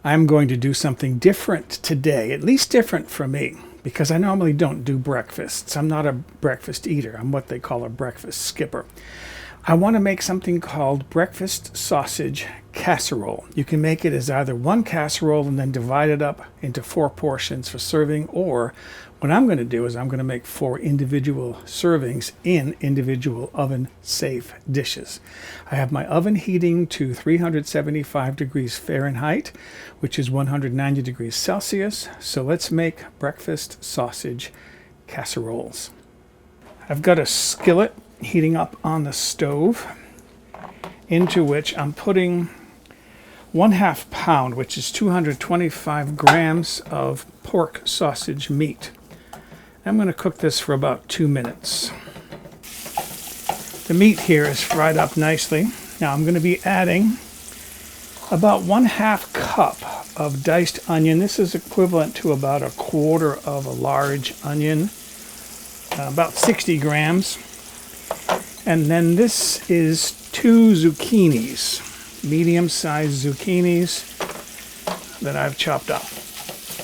I'm going to do something different today, at least different for me, because I normally don't do breakfasts. I'm not a breakfast eater. I'm what they call a breakfast skipper. I want to make something called breakfast sausage casserole. You can make it as either one casserole and then divide it up into 4 portions for serving, or what I'm going to do is I'm going to make 4 individual servings in individual oven-safe dishes. I have my oven heating to 375 degrees Fahrenheit, which is 190 degrees Celsius. So let's make breakfast sausage casseroles. I've got a skillet heating up on the stove, into which I'm putting 1/2 pound, which is 225 grams of pork sausage meat. I'm going to cook this for about 2 minutes. The meat here is fried up nicely. Now I'm going to be adding about 1/2 cup of diced onion. This is equivalent to about 1/4 of a large onion, about 60 grams. And then this is 2 zucchinis, medium-sized zucchinis that I've chopped up.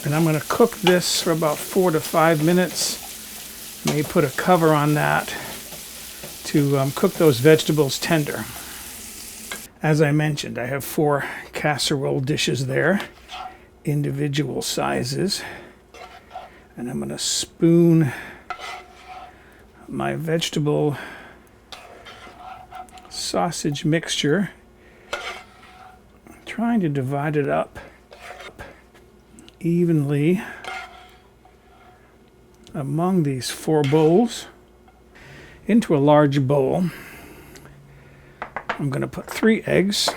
And I'm going to cook this for about 4 to 5 minutes. Maybe put a cover on that to cook those vegetables tender. As I mentioned, I have 4 casserole dishes there, individual sizes. And I'm going to spoon my vegetable sausage mixture, trying to divide it up evenly among these 4 bowls into a large bowl. I'm going to put 3 eggs,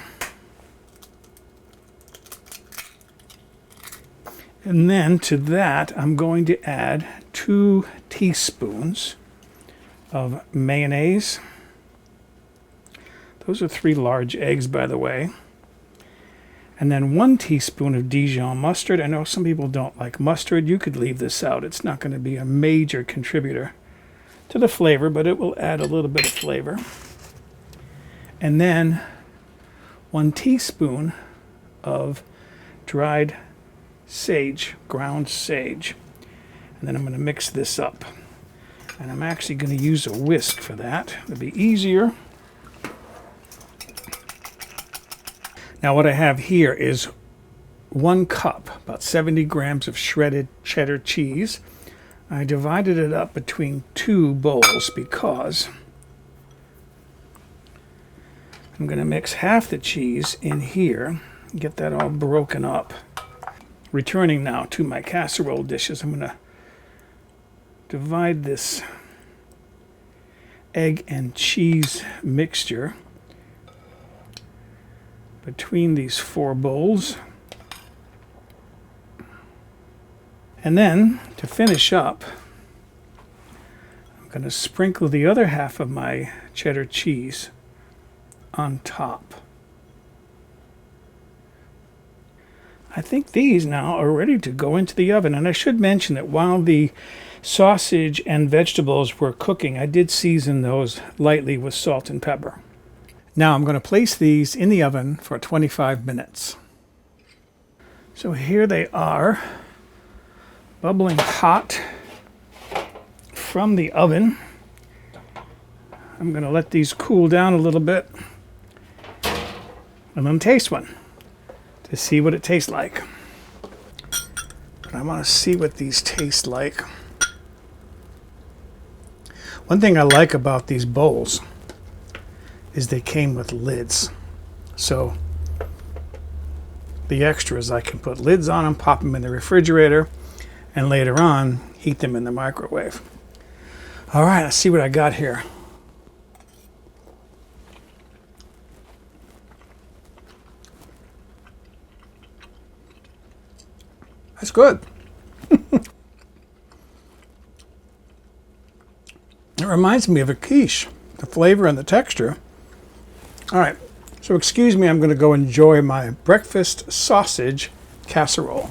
and then to that I'm going to add 2 teaspoons of mayonnaise. Those are 3 large eggs, by the way. And then 1 teaspoon of Dijon mustard. I know some people don't like mustard. You could leave this out. It's not going to be a major contributor to the flavor, but it will add a little bit of flavor. And then 1 teaspoon of dried sage, ground sage. And then I'm going to mix this up. And I'm actually going to use a whisk for that. It'll be easier. Now what I have here is 1 cup, about 70 grams of shredded cheddar cheese. I divided it up between 2 bowls because I'm going to mix half the cheese in here, get that all broken up. Returning now to my casserole dishes, I'm going to divide this egg and cheese mixture between these 4 bowls. And then, to finish up, I'm going to sprinkle the other half of my cheddar cheese on top. I think these now are ready to go into the oven. And I should mention that while the sausage and vegetables were cooking, I did season those lightly with salt and pepper. Now I'm going to place these in the oven for 25 minutes. So here they are, bubbling hot from the oven. I'm going to let these cool down a little bit. I'm going to taste one to see what it tastes like. But I want to see what these taste like. One thing I like about these bowls is they came with lids. So the extras, I can put lids on them, pop them in the refrigerator, and later on heat them in the microwave. All right, let's see what I got here. That's good. It reminds me of a quiche, the flavor and the texture. All right, so excuse me, I'm going to go enjoy my breakfast sausage casserole.